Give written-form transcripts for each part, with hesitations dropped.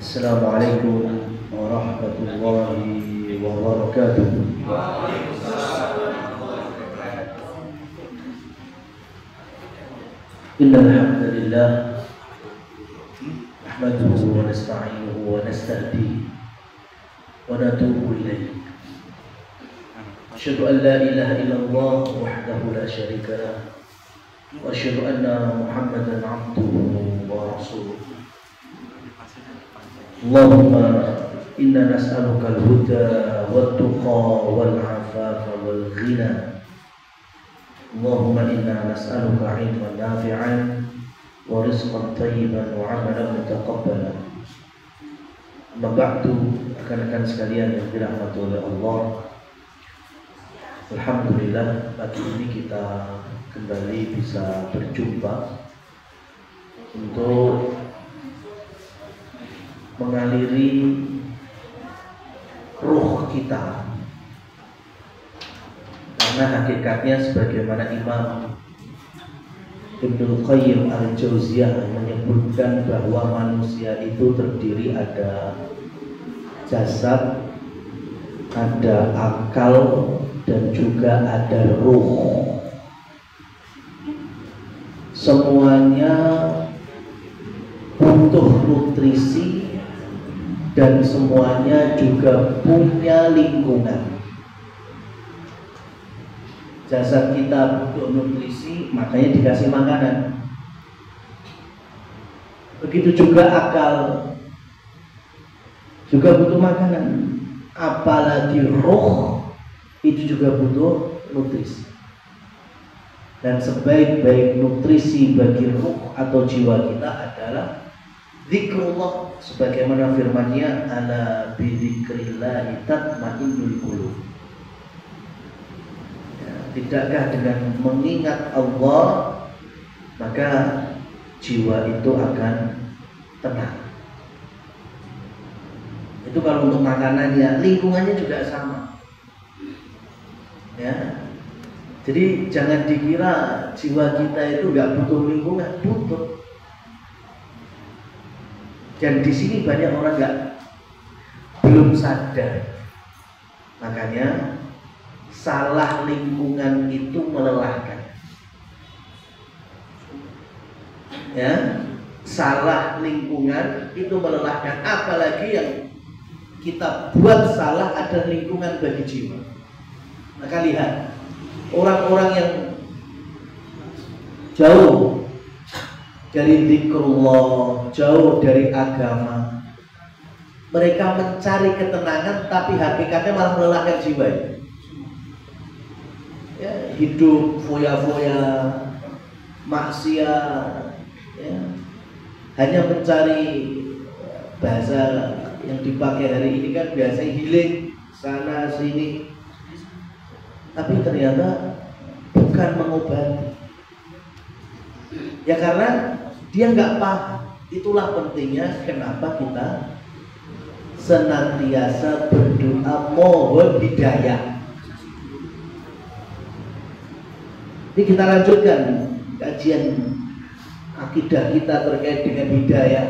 Assalamualaikum warahmatullahi wabarakatuh. Innal hamdalillah nahmaduhu wa nasta'inuhu wa nastahdihi wa natubu ilayh. Asyhadu an la ilaha illallah wahdahu la syarika lah wa asyhadu anna Muhammadan 'abduhu wa rasuluh. Allahumma inna nas'aluka al-huda wat-tuqa wal-'afafa wal-ghina. Allahumma inna nas'aluka 'ilman nafi'an wa rizqan thayyiban wa 'amalan mutaqabbalan. Amma ba'du, rekan-rekan sekalian yang dirahmati oleh Allah, alhamdulillah pagi ini kita kembali bisa berjumpa untuk mengaliri ruh kita, karena hakikatnya sebagaimana Imam Ibnu Qayyim al-Jauziyah menyebutkan bahwa manusia itu terdiri ada jasad, ada akal, dan juga ada ruh. Semuanya butuh nutrisi dan semuanya juga punya lingkungan. Jasad kita butuh nutrisi, makanya dikasih makanan. Begitu juga akal juga butuh makanan. Apalagi ruh itu juga butuh nutrisi. Dan sebaik-baik nutrisi bagi ruh atau jiwa kita adalah zikrullah, sebagaimana firman-Nya, ala bidzikrillah tatma'innul qulub. Tidakkah dengan mengingat Allah maka jiwa itu akan tenang. Itu kalau untuk makanan, ya lingkungannya juga sama. Ya. Jadi jangan dikira jiwa kita itu nggak butuh lingkungan, butuh. Dan di sini banyak orang belum sadar. Makanya salah lingkungan itu melelahkan. Ya, salah lingkungan itu melelahkan. Apalagi yang kita buat salah ada lingkungan bagi jiwa. Maka lihat orang-orang yang jauh dari zikrullah, jauh dari agama, mereka mencari ketenangan, tapi hakikatnya malah melelahkan jiwa. Ya, hidup foya-foya, maksiat, ya, hanya mencari, bahasa yang dipakai hari ini kan biasa healing sana sini, tapi ternyata bukan mengobati. Ya karena dia nggak paham. Itulah pentingnya kenapa kita senantiasa berdoa mohon hidayah. Ini kita lanjutkan kajian akidah kita terkait dengan hidayah.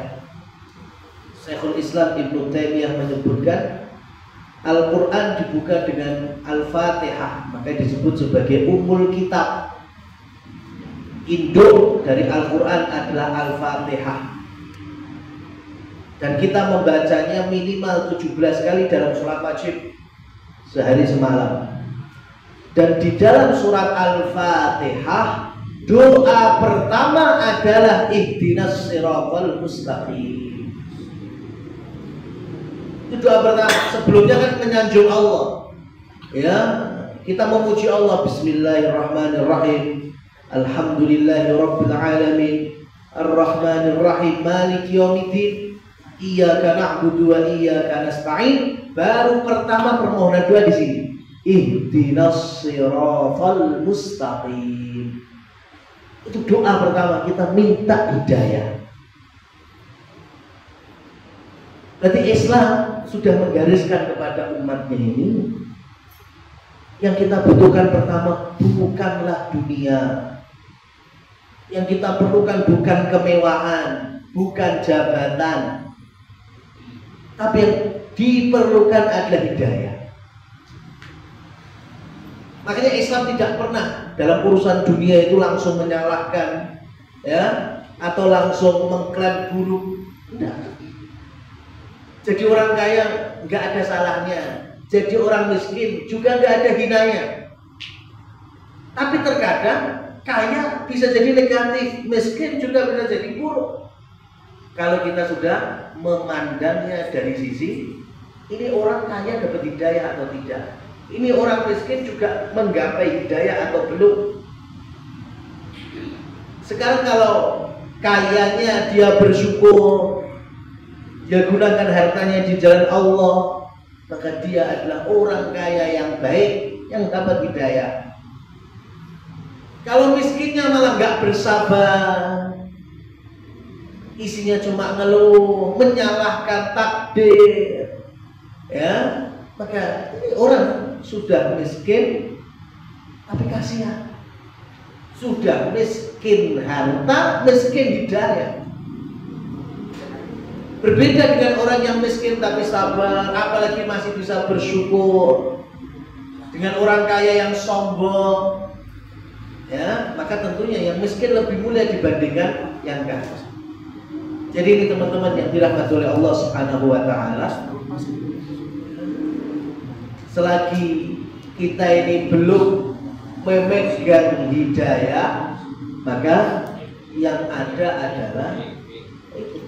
Syekhul Islam Ibnu Taimiyah menyebutkan Al-Quran dibuka dengan Al-Fatihah, maka disebut sebagai Ummul Kitab. Induk dari Al-Quran adalah Al-Fatihah. Dan kita membacanya minimal 17 kali dalam sholat wajib sehari semalam. Dan di dalam surat Al-Fatihah, doa pertama adalah ihdinas siratal mustaqim. Itu doa pertama. Sebelumnya kan menyanjung Allah. Ya, kita memuji Allah. Bismillahirrahmanirrahim. Alhamdulillahirabbil alamin. Arrahmanirrahim. Maliki yaumiddin. Iyyaka na'budu wa iyyaka nasta'in. Baru pertama permohonan doa di sini. Ihdinas siratal mustaqim. Itu doa pertama, kita minta hidayah. Berarti Islam sudah menggariskan kepada umatnya ini, yang kita butuhkan pertama bukanlah dunia. Yang kita perlukan bukan kemewahan, bukan jabatan, Tapi yang diperlukan adalah hidayah. Makanya Islam tidak pernah dalam urusan dunia itu langsung menyalahkan, ya, atau langsung mengklaim buruk. Tidak. Jadi orang kaya nggak ada salahnya, jadi orang miskin juga nggak ada hinanya. Tapi terkadang kaya bisa jadi negatif, miskin juga bisa jadi buruk. Kalau kita sudah memandangnya dari sisi ini orang kaya dapat hidayah atau tidak, ini orang miskin juga menggapai hidayah atau belum. Sekarang kalau kayanya dia bersyukur, dia gunakan hartanya di jalan Allah, maka dia adalah orang kaya yang baik yang dapat hidayah. Kalau miskinnya malah nggak bersabar, isinya cuma ngeluh, menyalahkan takdir, ya, maka ini orang sudah miskin tapi kasihan, sudah miskin harta, miskin hidayah. Berbeda dengan orang yang miskin tapi sabar, apalagi masih bisa bersyukur, dengan orang kaya yang sombong, ya, maka tentunya yang miskin lebih mulia dibandingkan yang kaya. Jadi ini teman-teman yang dirahmati oleh Allah Subhanahu wa taala, selagi kita ini belum memegang hidayah, maka yang ada adalah itu.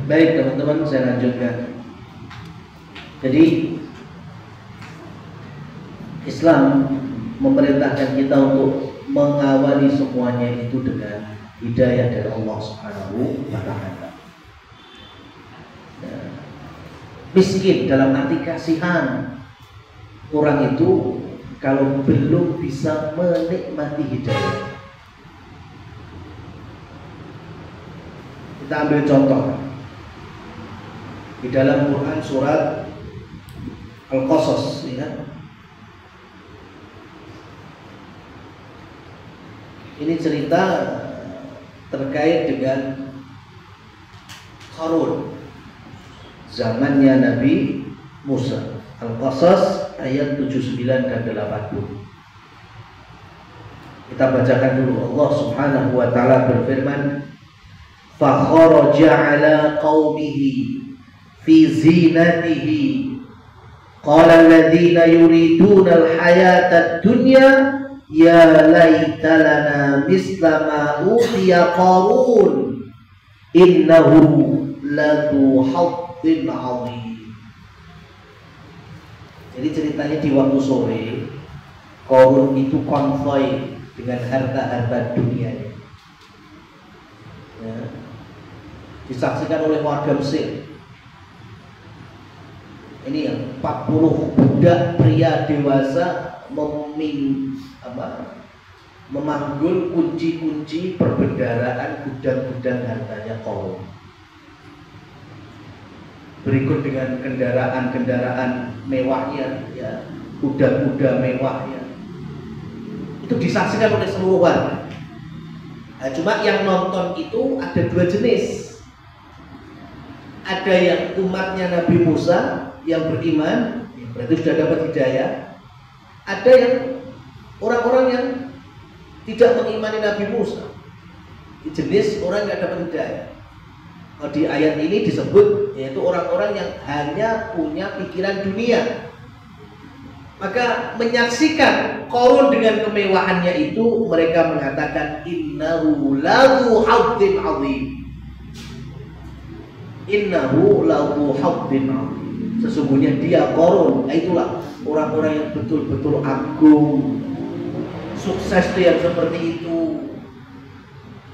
Baik teman-teman, saya lanjutkan. Jadi Islam memerintahkan kita untuk mengawali semuanya itu dengan hidayah dari Allah Subhanahu wa taala. Miskin dalam arti kasihan, orang itu kalau belum bisa menikmati hidayah. Kita ambil contoh di dalam Quran surat Al-Qasas, ya. Ini cerita terkait dengan Qarun, zamannya Nabi Musa. Al-Qasas ayat 79 dan 80. Kita bacakan dulu. Allah Subhanahu wa taala berfirman, "Fa kharaja 'ala qaumihi fi zinatihi qala alladziina yuriduna al-hayata ad-dunya ya laita lana misla ma utiya Qarun innahu ladu haddin 'azim." Jadi ceritanya di waktu sore, Qarun itu konvoi dengan harta-harta dunianya, ya, disaksikan oleh warga Mesir. Ini yang 40 budak pria dewasa memanggul kunci-kunci perbendaharaan gudang-gudang hartanya Qarun. Berikut dengan kendaraan-kendaraan mewahnya, ya, kuda-kuda mewahnya. Itu disaksikan oleh seluruh warga. Nah, cuma yang nonton itu ada dua jenis. Ada yang umatnya Nabi Musa yang beriman, berarti sudah dapat hidayah. ada yang orang-orang yang tidak mengimani Nabi Musa, jenis orang yang dapat hidayah. Di ayat ini disebut yaitu orang-orang yang hanya punya pikiran dunia. Maka menyaksikan Qarun dengan kemewahannya itu, mereka mengatakan innahu lahu haddin azim. Innahu lahu haddin azim. Sesungguhnya dia Qarun, itulah orang-orang yang betul-betul agung. Sukses itu yang seperti itu.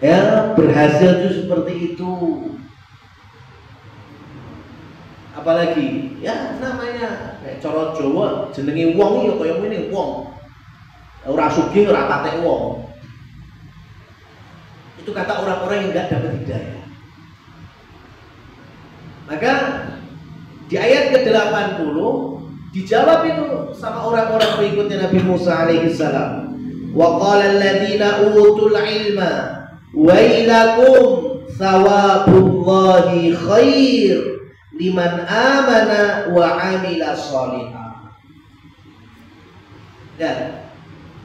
Ya, berhasil itu seperti itu. Apalagi ya namanya cara Jawa jenenge wong ya kaya ngene wong. Ora sugih ora patek wong. Itu kata orang-orang yang enggak dapat hidayah. Maka di ayat ke-80 dijawab itu sama orang-orang pengikutnya Nabi Musa alaihi salam. Wa qala alladziina utul ilma wailakum thawabullahi khair liman amana wa amila sholihah. Dan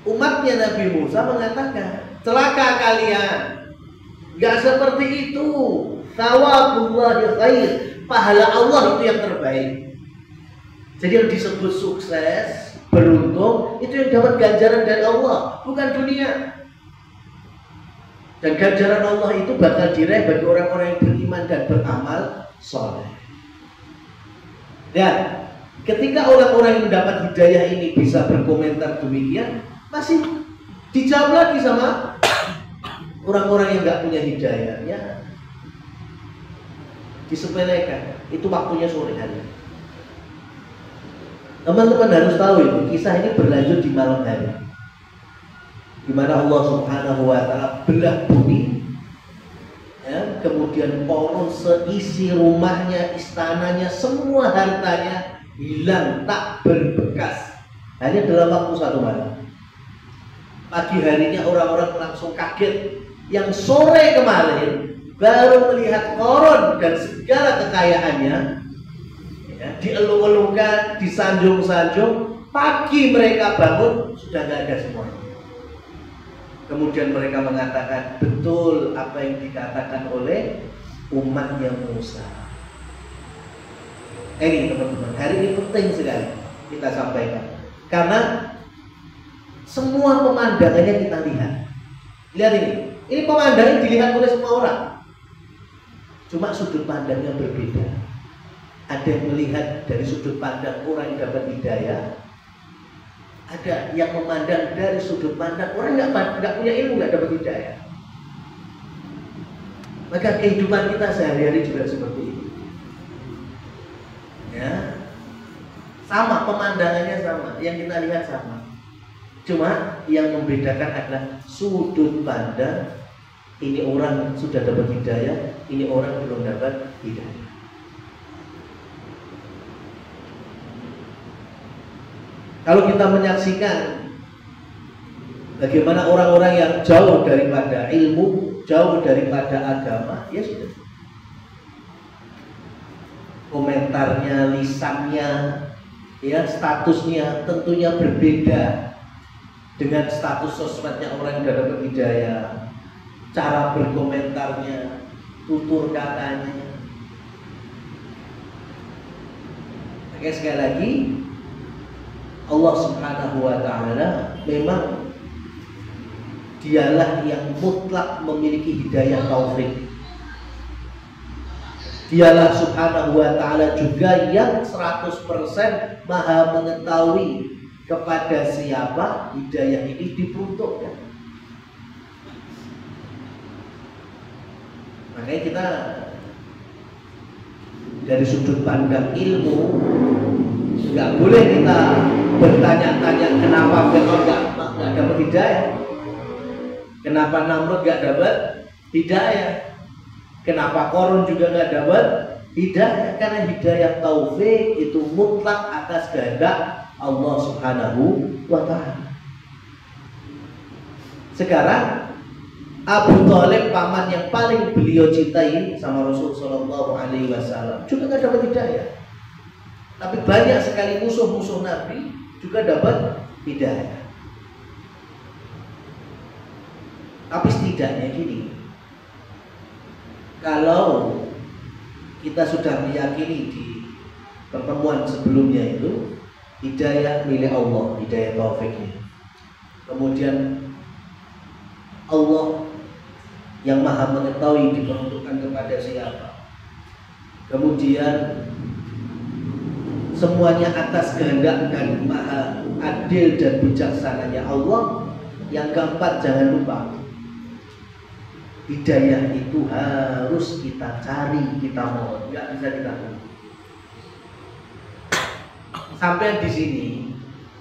umatnya Nabi Musa mengatakan, celaka kalian, gak seperti itu. Thawabullahi khair, pahala Allah itu yang terbaik. Jadi yang disebut sukses, beruntung, itu yang dapat ganjaran dari Allah, bukan dunia. Dan ganjaran Allah itu bakal diraih bagi orang-orang yang beriman dan beramal soleh. Dan ketika orang-orang yang mendapat hidayah ini bisa berkomentar demikian, masih dijawab lagi sama orang-orang yang nggak punya hidayah, ya disepelekan. Itu waktunya sore hari. Teman-teman harus tahu itu kisah ini berlanjut di malam hari, di mana Allah Subhanahu wa Ta'ala belah bumi. Ya, kemudian Qarun seisi rumahnya, istananya, semua hartanya hilang tak berbekas hanya dalam waktu satu malam. Pagi harinya orang-orang langsung kaget. Yang sore kemarin baru melihat Qarun dan segala kekayaannya, ya, dielung-elungkan, disanjung-sanjung. Pagi mereka bangun sudah tidak ada semuanya. Kemudian mereka mengatakan betul apa yang dikatakan oleh umatnya Musa. Ini teman-teman, hari ini penting sekali kita sampaikan, karena semua pemandangannya kita lihat. Lihat ini pemandangan dilihat oleh semua orang. Cuma sudut pandangnya berbeda. Ada yang melihat dari sudut pandang orang yang dapat hidayah, ada yang memandang dari sudut pandang orang nggak punya ilmu, nggak dapat hidayah. Maka kehidupan kita sehari-hari juga seperti ini. Ya, sama pemandangannya sama, yang kita lihat sama. Cuma yang membedakan adalah sudut pandang. Ini orang sudah dapat hidayah, ini orang belum dapat hidayah. Kalau kita menyaksikan bagaimana orang-orang yang jauh daripada ilmu, jauh daripada agama, ya sudah. Komentarnya, lisannya, ya statusnya tentunya berbeda dengan status sosmednya orang yang dapat hidayah. Cara berkomentarnya, tutur katanya. Oke, sekali lagi, Allah Subhanahu wa Ta'ala memang dialah yang mutlak memiliki hidayah taufik. Dialah Subhanahu wa Ta'ala juga yang 100% maha mengetahui kepada siapa hidayah ini diperuntukkan. Makanya kita dari sudut pandang ilmu nggak boleh kita bertanya-tanya kenapa Fir'aun nggak dapat hidayah, kenapa Namrud nggak dapat hidayah, kenapa Qarun juga nggak dapat hidayah. Karena hidayah taufik itu mutlak atas kehendak Allah Subhanahu wa Ta'ala. Sekarang Abu Thalib, paman yang paling beliau cintai sama Rasul Shallallahu Alaihi Wasallam, juga nggak dapat hidayah. Tapi banyak sekali musuh-musuh Nabi juga dapat hidayah. Tapi setidaknya gini, kalau kita sudah meyakini di pertemuan sebelumnya itu hidayah milik Allah, hidayah taufiknya. Kemudian Allah yang maha mengetahui diperuntukkan kepada siapa. Kemudian semuanya atas kehendak dan maha adil dan bijaksananya Allah. Yang keempat, jangan lupa, hidayah itu harus kita cari, kita mohon, nggak bisa kita tunggu. Sampai di sini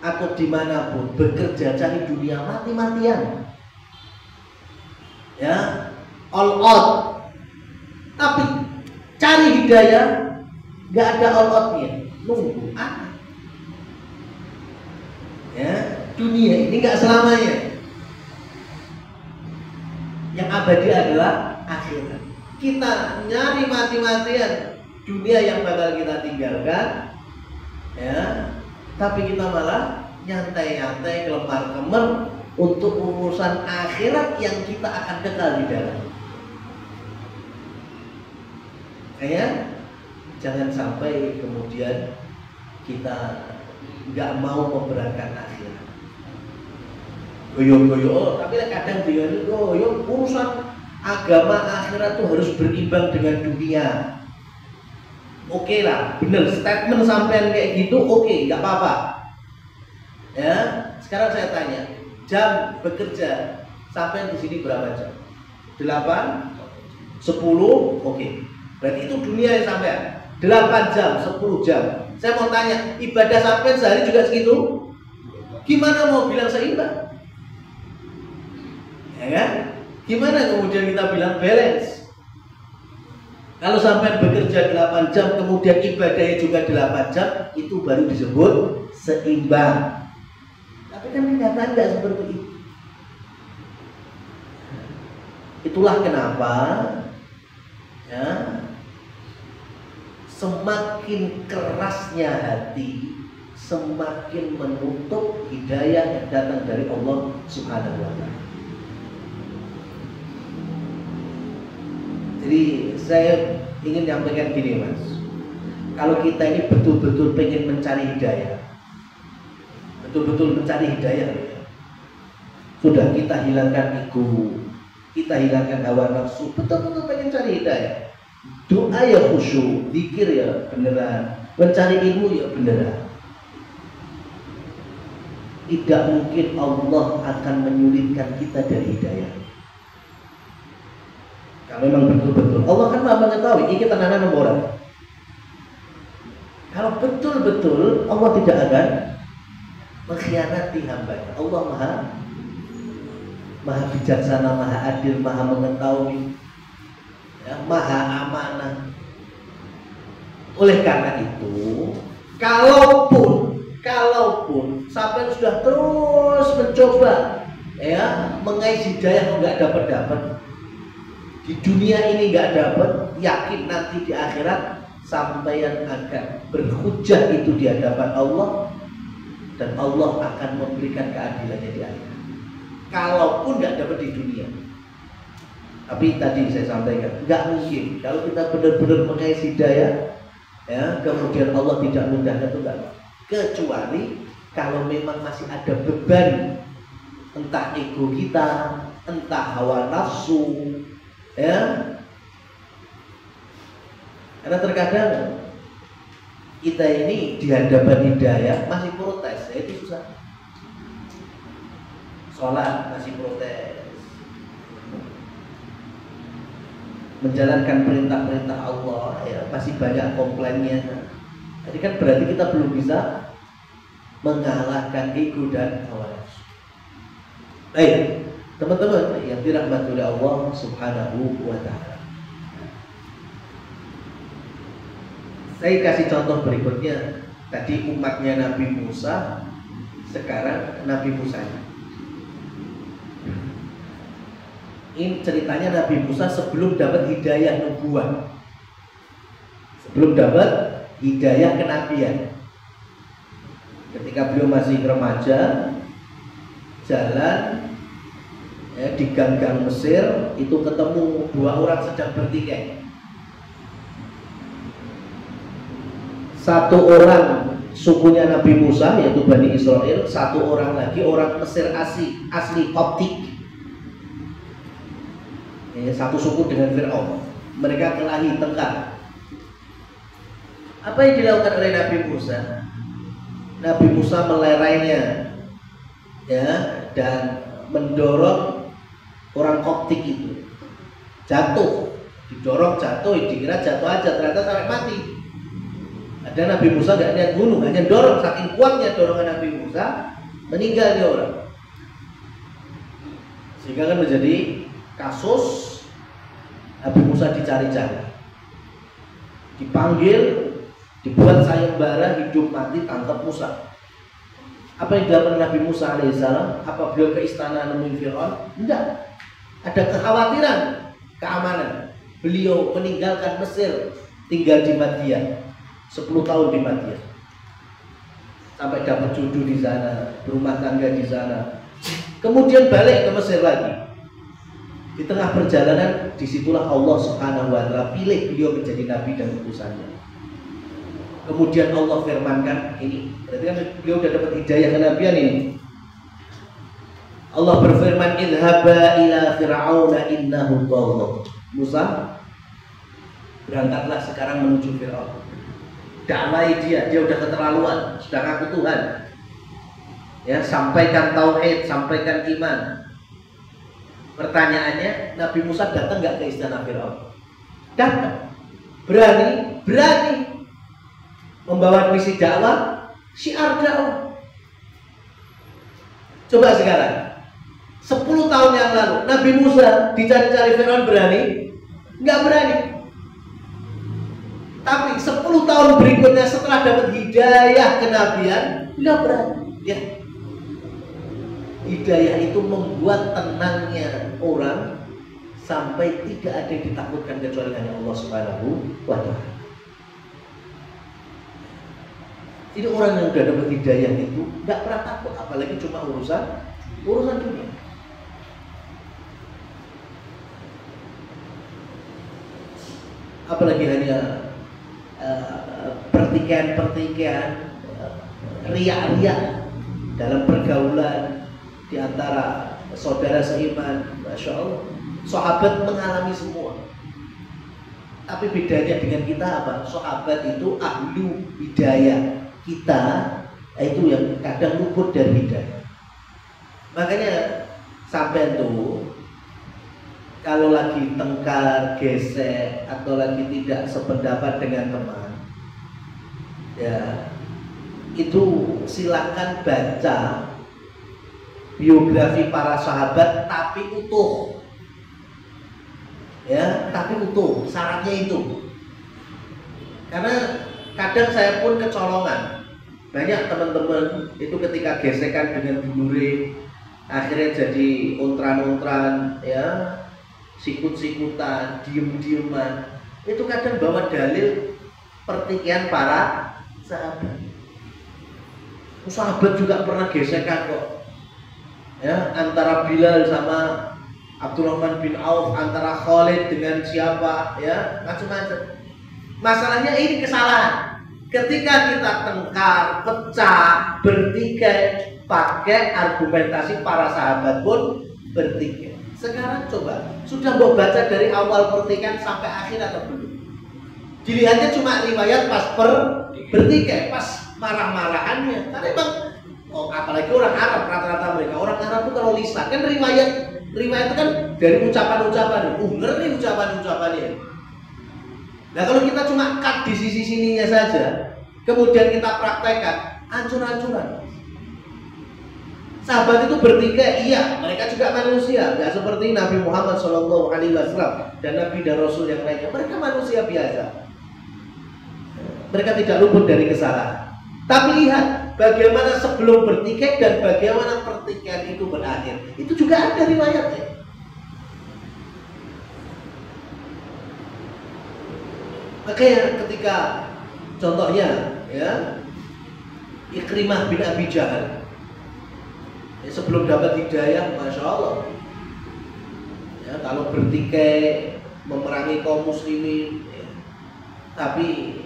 atau dimanapun bekerja cari dunia mati-matian, ya, all out. Tapi cari hidayah nggak ada all outnya, nunggu apa? Ya, dunia ini nggak selamanya. Yang abadi adalah akhirat. Kita nyari mati-matian dunia yang bakal kita tinggalkan, ya, tapi kita malah nyantai-nyantai, kelemar-kemer untuk urusan akhirat yang kita akan kekal di dalam. Ya, jangan sampai kemudian kita nggak mau memberatkan akhirat. Goyong-goyong, tapi kadang dia itu goyong, urusan agama akhirat tuh harus berimbang dengan dunia. Oke lah, bener, statement sampean kayak gitu, oke, nggak apa-apa. Ya, sekarang saya tanya, jam bekerja sampean di sini berapa jam? 8, 10, oke. Berarti itu dunia yang sampean 8 jam, 10 jam. Saya mau tanya, ibadah sampean sehari juga segitu? Gimana mau bilang seimbang? Ya kan? Gimana kemudian kita bilang balance? Kalau sampai bekerja 8 jam kemudian ibadahnya juga 8 jam, itu baru disebut seimbang. Tapi kan kenyataan nggak seperti itu. Itulah kenapa, ya, semakin kerasnya hati, semakin menutup hidayah yang datang dari Allah Subhanahu wa Ta'ala. Jadi saya ingin nyampaikan gini, Mas. Kalau kita ini betul-betul pengen mencari hidayah, betul-betul mencari hidayah, sudah kita hilangkan ego, kita hilangkan hawa nafsu, betul-betul pengen cari hidayah. Doa ya khusyuk, zikir ya beneran, mencari ilmu ya beneran. Tidak mungkin Allah akan menyulitkan kita dari hidayah. Kalau memang betul-betul Allah kan maha mengetahui, ini kita nana orang. Kalau betul-betul Allah tidak akan mengkhianati hambanya. Allah maha bijaksana, maha adil, maha mengetahui, ya, maha amanah. Oleh karena itu, kalaupun sampai sudah terus mencoba, ya, mengais hidayah nggak dapat, di dunia ini nggak dapat, yakin nanti di akhirat sampeyan akan berhujjah itu di hadapan Allah, dan Allah akan memberikan keadilannya di akhirat. Kalaupun nggak dapat di dunia, tapi tadi saya sampaikan nggak mungkin. Kalau kita benar-benar mengais hidayah, ya, kemudian Allah tidak mudahkan itu nggak. Kecuali kalau memang masih ada beban, entah ego kita, entah hawa nafsu. Ya, karena terkadang kita ini di hadapan hidayah masih protes, ya itu susah. Sholat masih protes, menjalankan perintah-perintah Allah, ya masih banyak komplainnya. Jadi kan berarti kita belum bisa mengalahkan ego dan hawa nafsu. Baik. Teman-teman yang dirahmati oleh Allah Subhanahu wa Ta'ala, saya kasih contoh berikutnya. Tadi umatnya Nabi Musa, sekarang Nabi Musa. Ini ceritanya Nabi Musa sebelum dapat hidayah nubuwah, sebelum dapat hidayah kenabian. Ketika beliau masih remaja, jalan ya, di gang-gang Mesir itu ketemu dua orang sedang bertikai. Satu orang sukunya Nabi Musa yaitu Bani Israel, satu orang lagi orang Mesir asli Koptik. Ya, satu suku dengan Fir'aun. Mereka kelahi tengkar. Apa yang dilakukan oleh Nabi Musa? Nabi Musa melerainya, ya, dan mendorong orang Koptik itu jatuh, didorong jatuh, dikira jatuh aja, ternyata sampai mati. Ada Nabi Musa gak niat bunuh, hanya dorong, saking kuatnya dorongan Nabi Musa, meninggal dia orang. Sehingga kan menjadi kasus Nabi Musa dicari-cari, dipanggil, dibuat sayembara hidup mati tangkap Musa. Apa yang dilakukan Nabi Musa alaihissalam? Apa beliau ke istana nemuin Fir'aun? Tidak. Ada kekhawatiran keamanan. Beliau meninggalkan Mesir, tinggal di Madian 10 tahun di Madian, sampai dapat jodoh di sana, berumah tangga di sana. Kemudian balik ke Mesir lagi. Di tengah perjalanan, disitulah Allah Subhanahu wa Ta'ala pilih beliau menjadi nabi dan utusannya. Kemudian Allah firmankan ini, berarti kan beliau sudah dapat hidayah kenabian ini. Allah berfirman, idhaba ila fir'auna innahu tagha. Musa, berangkatlah sekarang menuju Fir'aun. Dakwai dia udah keterlaluan, sudah ngaku Tuhan. Ya, sampaikan tauhid, sampaikan iman. Pertanyaannya, Nabi Musa datang nggak ke istana Fir'aun? Datang. Berani membawa misi dakwah, syiar dakwah. Coba sekarang, 10 tahun yang lalu Nabi Musa dicari-cari Fir'aun berani? Nggak berani. Tapi 10 tahun berikutnya setelah dapat hidayah kenabian, nggak berani. Ya. Hidayah itu membuat tenangnya orang sampai tidak ada yang ditakutkan kecuali hanya Allah Subhanahu wa Ta'ala. Jadi orang yang sudah dapat hidayah itu nggak pernah takut, apalagi cuma urusan dunia. Apalagi hanya pertikaian, riak-riak dalam pergaulan di antara saudara seiman. Masya Allah, sahabat mengalami semua. Tapi bedanya dengan kita apa? Sahabat itu ahlu hidayah. Kita itu yang kadang luput dari hidayah. Makanya sampai tuh kalau lagi tengkar, gesek, atau lagi tidak sependapat dengan teman, ya itu silakan baca biografi para sahabat tapi utuh, ya, tapi utuh. Syaratnya itu, karena kadang saya pun kecolongan. Banyak teman-teman itu ketika gesekan dengan dulure akhirnya jadi ontran-ontran, ya, sikut-sikutan, diem-dieman. Itu kadang bawa dalil pertikaian para sahabat. Sahabat juga pernah gesekan kok, ya, antara Bilal sama Abdurrahman bin Auf, antara Khalid dengan siapa, ya, macam-macam. Masalahnya ini kesalahan. Ketika kita tengkar, pecah, bertikai, pakai argumentasi para sahabat pun bertikai. Sekarang coba, sudah mau baca dari awal pertikaian sampai akhir atau belum? Dilihatnya cuma riwayat pas bertikai, pas marah-marahannya. Karena emang, apalagi orang Arab, rata-rata mereka orang Arab itu kalau lisan kan riwayat itu kan dari ucapan-ucapan. Ngeri ucapan-ucapannya. Nah kalau kita cuma cut di sisi sininya saja, kemudian kita praktekkan, hancur-hancuran. Sahabat itu bertikai, iya, mereka juga manusia, nggak seperti Nabi Muhammad SAW dan Nabi dan Rasul yang lainnya. Mereka manusia biasa. Mereka tidak luput dari kesalahan. Tapi lihat bagaimana sebelum bertikai dan bagaimana pertikaian itu berakhir. Itu juga ada riwayatnya. Makanya ketika contohnya, ya, Ikrimah bin Abi Jahal. Ya, sebelum dapat hidayah, masya Allah. Ya, kalau bertikai memerangi kaum muslimin, ya. Tapi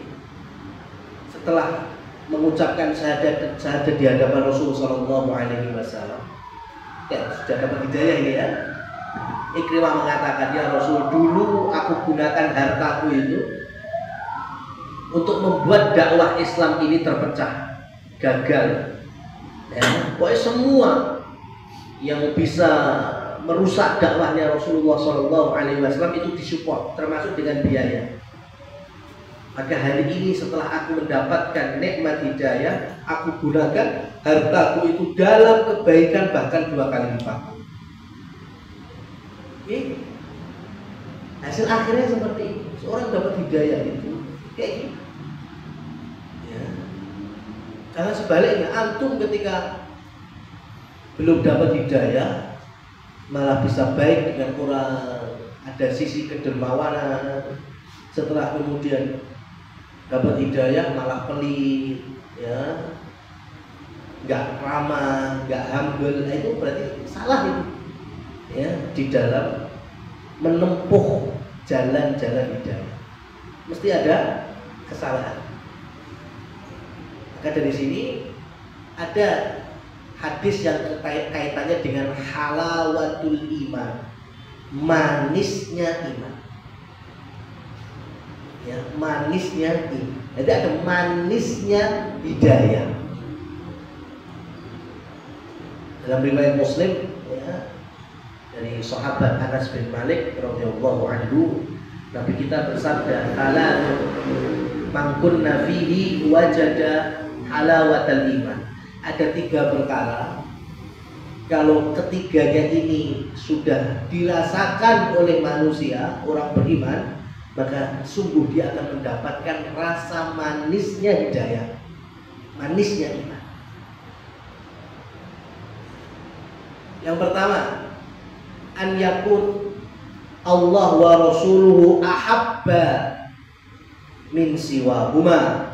setelah mengucapkan syahadat di hadapan Rasulullah SAW, ya sudah dapat hidayah ini ya. Ikrimah mengatakan, ya Rasul, dulu aku gunakan hartaku itu untuk membuat dakwah Islam ini terpecah, gagal. Ya, pokoknya semua yang bisa merusak dakwahnya Rasulullah SAW itu disupport, termasuk dengan biaya. Maka hari ini setelah aku mendapatkan nikmat hidayah, aku gunakan hartaku itu dalam kebaikan bahkan 2 kali lipat. Oke. Hasil akhirnya seperti itu. Seorang dapat hidayah itu kayak gitu. Ya. Karena sebaliknya, antum ketika belum dapat hidayah malah bisa baik dengan orang, ada sisi kedermawanan. Setelah kemudian dapat hidayah malah pelit, ya, nggak ramah, nggak humble. Nah, itu berarti salah itu, ya, di dalam menempuh jalan-jalan hidayah. Mesti ada kesalahan. Maka dari sini ada hadis yang kaitannya dengan halawatul iman, manisnya iman. Ya, manisnya iman. Jadi ada manisnya hidayah. Dalam riwayat Muslim, ya, dari sahabat Anas bin Malik radhiyallahu anhu, Nabi kita bersabda, "Ala man kunna fihi wajada halawatal iman." Ada 3 perkara, kalau ketiganya ini sudah dirasakan oleh manusia, orang beriman, maka sungguh dia akan mendapatkan rasa manisnya hidayah, manisnya iman. Yang pertama, an yakun Allah wa rasuluhu ahabba min siwahuma,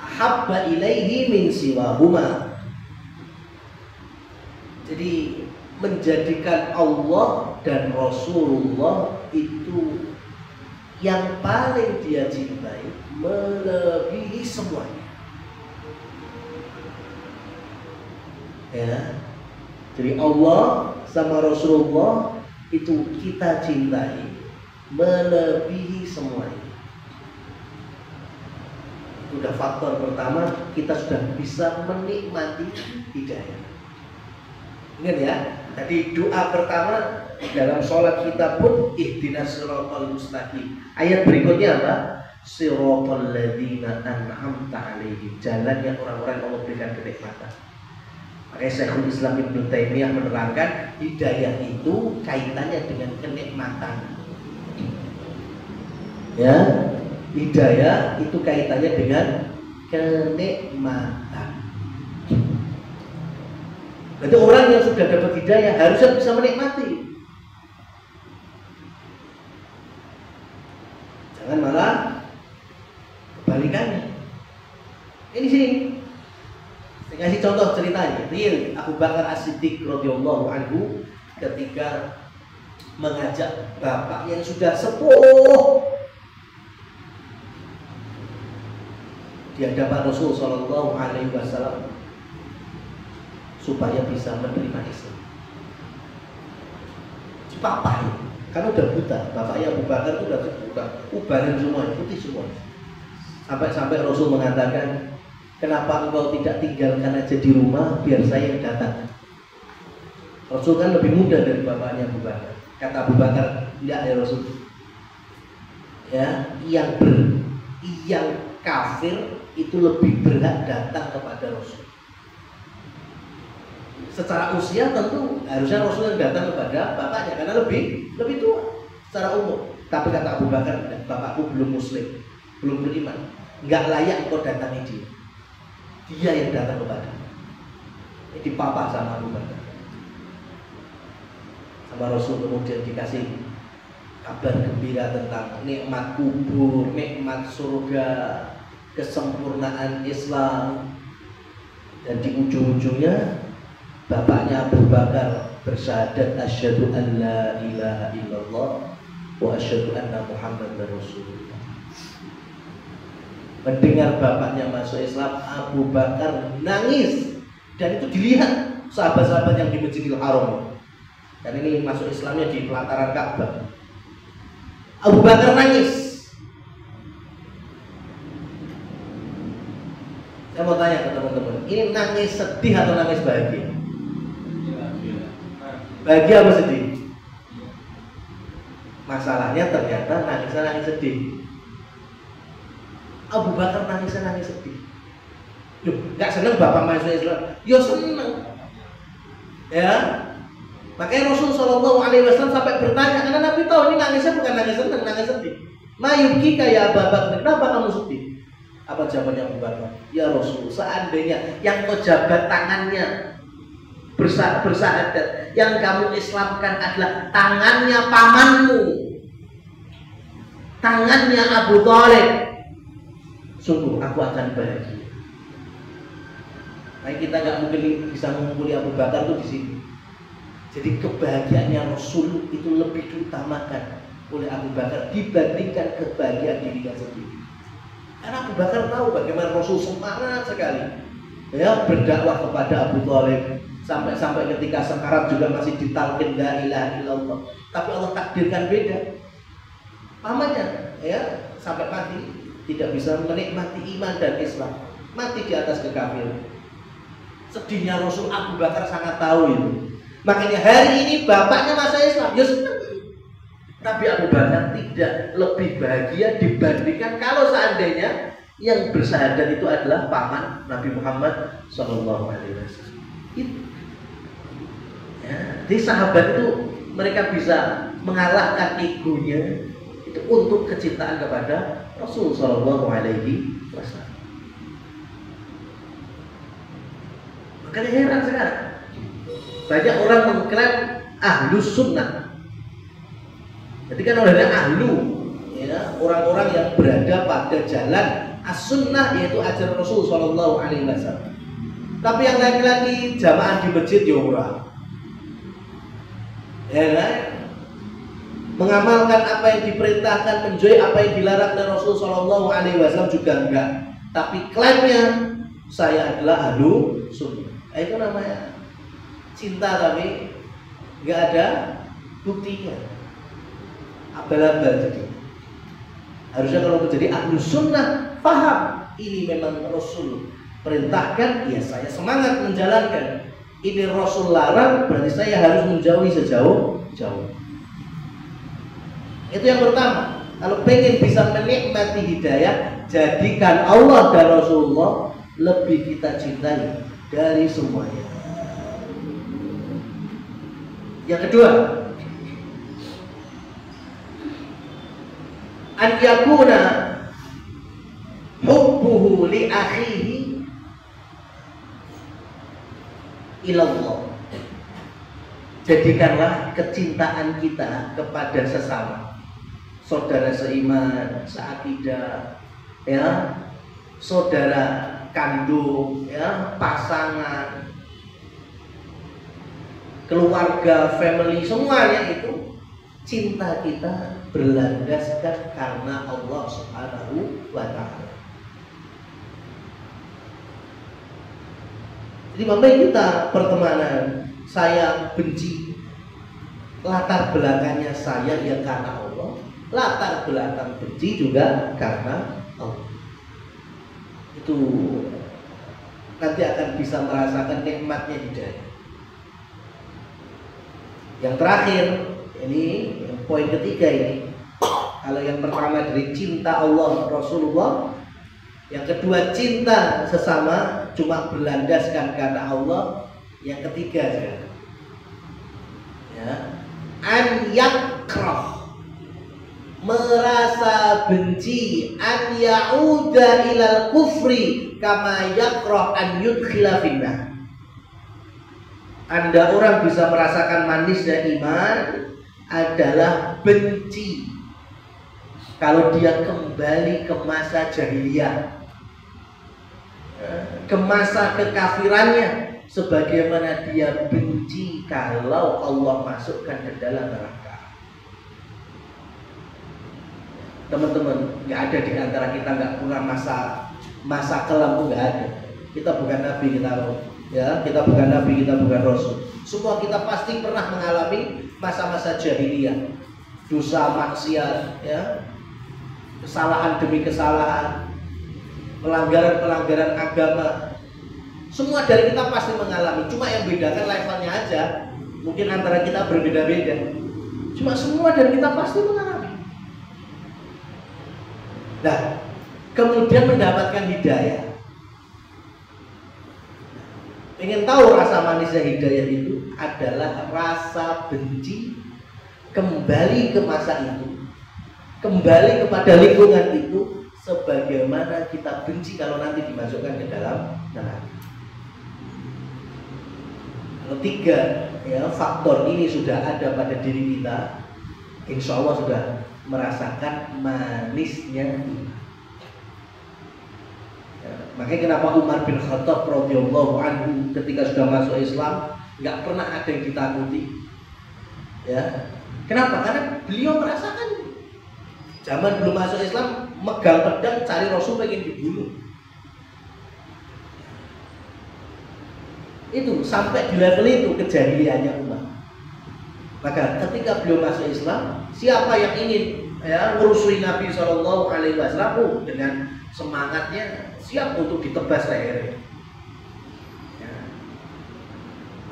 ahabba ilaihi min siwahuma. Jadi menjadikan Allah dan Rasulullah itu yang paling dia cintai, melebihi semuanya. Ya, jadi Allah sama Rasulullah itu kita cintai, melebihi semuanya. Itu udah faktor pertama, kita sudah bisa menikmati hidayah. Ingat ya, tadi doa pertama dalam sholat kita pun ihdinas siratal mustaqim. Ayat berikutnya apa? Siratal ladzina an'amta 'alaihim, jalan yang orang-orang yang Allah berikan kenikmatan. Makanya Syekhul Islam Ibnu Taimiyah menerangkan hidayah itu kaitannya dengan kenikmatan. Ya, hidayah itu kaitannya dengan kenikmatan. Berarti orang yang sudah dapat hidayah harusnya bisa menikmati. Jangan malah kebalikannya. Ini sini. Saya kasih contoh ceritanya. Real Abu Bakar As-Siddiq radhiyallahu anhu ketika mengajak bapak yang sudah sepuh di hadapan Rasul sallallahu alaihi wasallam supaya bisa menerima Islam. Dipapahi, karena udah buta. Bapaknya Abu Bakar itu udah ubaran semua, putih semua. Sampai Rasul mengatakan, kenapa engkau tidak tinggalkan aja di rumah biar saya yang datang? Rasul kan lebih muda dari bapaknya Abu Bakar. Kata Abu Bakar, tidak ya Rasul. Ya, yang kafir itu lebih berhak datang kepada Rasul. Secara usia tentu harusnya Rasul yang datang kepada bapaknya karena lebih tua secara umum. Tapi kata Abu Bakar, bapakku belum muslim, belum beriman, nggak layak engkau datangi dia. Dia yang datang kepada. Jadi papa sama Abu Bakar. Sama Rasul kemudian dikasih kabar gembira tentang nikmat kubur, nikmat surga, kesempurnaan Islam. Dan di ujung-ujungnya bapaknya Abu Bakar bersyahadat asyhadu an la ilaha illallah wa asyhadu anna Muhammadar Rasulullah. Mendengar bapaknya masuk Islam, Abu Bakar nangis, dan itu dilihat sahabat-sahabat yang di Masjidil Haram. Dan ini masuk Islamnya di pelataran Ka'bah. Abu Bakar nangis. Saya mau tanya ke teman-teman, ini nangis sedih atau nangis bahagia? Bahagia apa sedih? Masalahnya ternyata nangisnya nangis sedih. Abu Bakar nangisnya nangis sedih. Loh, gak seneng bapak masuk Islam? Ya seneng. Ya, makanya Rasul SAW sampai bertanya, karena Nabi tahu ini nangisnya bukan nangis seneng, nangis sedih. Mayuki kayak Abu Bakar, kenapa kamu sedih? Apa jawabannya Abu Bakar? Ya Rasul, seandainya yang kau jabat tangannya bersahadat, yang kamu Islamkan adalah tangannya pamanmu, tangannya Abu Thalib, sungguh aku akan bahagia. Nah, kita nggak mungkin bisa mengumpuli Abu Bakar tuh di sini. Jadi kebahagiaannya Rasul itu lebih diutamakan oleh Abu Bakar dibandingkan kebahagiaan dirinya sendiri. Karena Abu Bakar tahu bagaimana Rasul semangat sekali ya berdakwah kepada Abu Thalib, sampai ketika sekarat juga masih ditalkin la ilaha illallah. Tapi Allah takdirkan beda. Pamannya ya sampai mati tidak bisa menikmati iman dan Islam, mati di atas kekafiran. Sedihnya Rasul, Abu Bakar sangat tahu itu. Makanya hari ini bapaknya masuk Islam, ya senang. Tapi Abu Bakar tidak lebih bahagia dibandingkan kalau seandainya yang bersyahadat itu adalah paman Nabi Muhammad SAW. Itu. Ya, jadi sahabat itu mereka bisa mengalahkan egonya itu untuk kecintaan kepada Rasul SAW. Makanya heran sekarang banyak orang mengklaim ahlus sunnah. Jadi kan orangnya ahlu, ya, orang-orang yang berada pada jalan as-sunnah, yaitu ajaran Rasul SAW. Tapi yang laki-laki jamaah di masjid ya orang, ya kan? Mengamalkan apa yang diperintahkan, menjauhi apa yang dilarang oleh Rasul SAW juga enggak. Tapi klaimnya saya adalah ahlu sunnah. Itu namanya cinta tapi enggak ada buktinya. Abal-abal jadi. Harusnya kalau menjadi ahlu sunnah paham ini memang Rasul perintahkan, ya saya semangat menjalankan. Ini Rasul larang, berarti saya harus menjauhi sejauh-jauh. Itu yang pertama. Kalau pengen bisa menikmati hidayah, jadikan Allah dan Rasulullah lebih kita cintai dari semuanya. Yang kedua, an yakuna hubbuhu li akhihi ilallah. Jadikanlah kecintaan kita kepada sesama, saudara seiman, seakidah, ya, saudara kandung, ya, pasangan, keluarga, family, semuanya itu cinta kita berlandaskan karena Allah Subhanahu wa Ta'ala. Jadi memang kita pertemanan, saya benci, latar belakangnya saya ya karena Allah, latar belakang benci juga karena Allah. Itu nanti akan bisa merasakan nikmatnya hidayah. Yang terakhir, ini poin ketiga ini. Kalau yang pertama dari cinta Allah Rasulullah, yang kedua cinta sesama cuma berlandaskan karena Allah, yang ketiga ya, an yakrah, merasa benci, an ya'uda ilal kufri kama yakrah an yudkhila finnar. Anda orang bisa merasakan manisnya iman adalah benci kalau dia kembali ke masa jahiliyah. ke masa kekafirannya sebagaimana dia benci kalau Allah masukkan ke dalam neraka. Teman-teman, nggak ada di antara kita nggak pernah masa kelam, itu nggak ada. Kita bukan nabi, kita bukan nabi, kita bukan rasul. Semua kita pasti pernah mengalami masa-masa jahiliyah, dosa, maksiat, ya, kesalahan demi kesalahan, pelanggaran agama. Semua dari kita pasti mengalami. Cuma yang bedakan levelnya aja. Mungkin antara kita berbeda-beda. Cuma semua dari kita pasti mengalami. Nah, kemudian mendapatkan hidayah. Ingin tahu rasa manisnya hidayah itu adalah rasa benci kembali ke masa itu, kembali kepada lingkungan itu, sebagaimana kita benci kalau nanti dimasukkan ke dalam neraka. Kalau tiga faktor ini sudah ada pada diri kita, insya Allah sudah merasakan manisnya iman. Makanya kenapa Umar bin Khattab radhiyallahu anhu ketika sudah masuk Islam nggak pernah ada yang ditakuti, ya. Kenapa? Karena beliau merasakan zaman belum masuk Islam megang pedang cari Rasul pengen dibunuh. Itu sampai di level itu kejahiliannya Umar. Maka ketika beliau masuk Islam, siapa yang ingin merusui Nabi SAW dengan semangatnya siap untuk ditebas lehernya.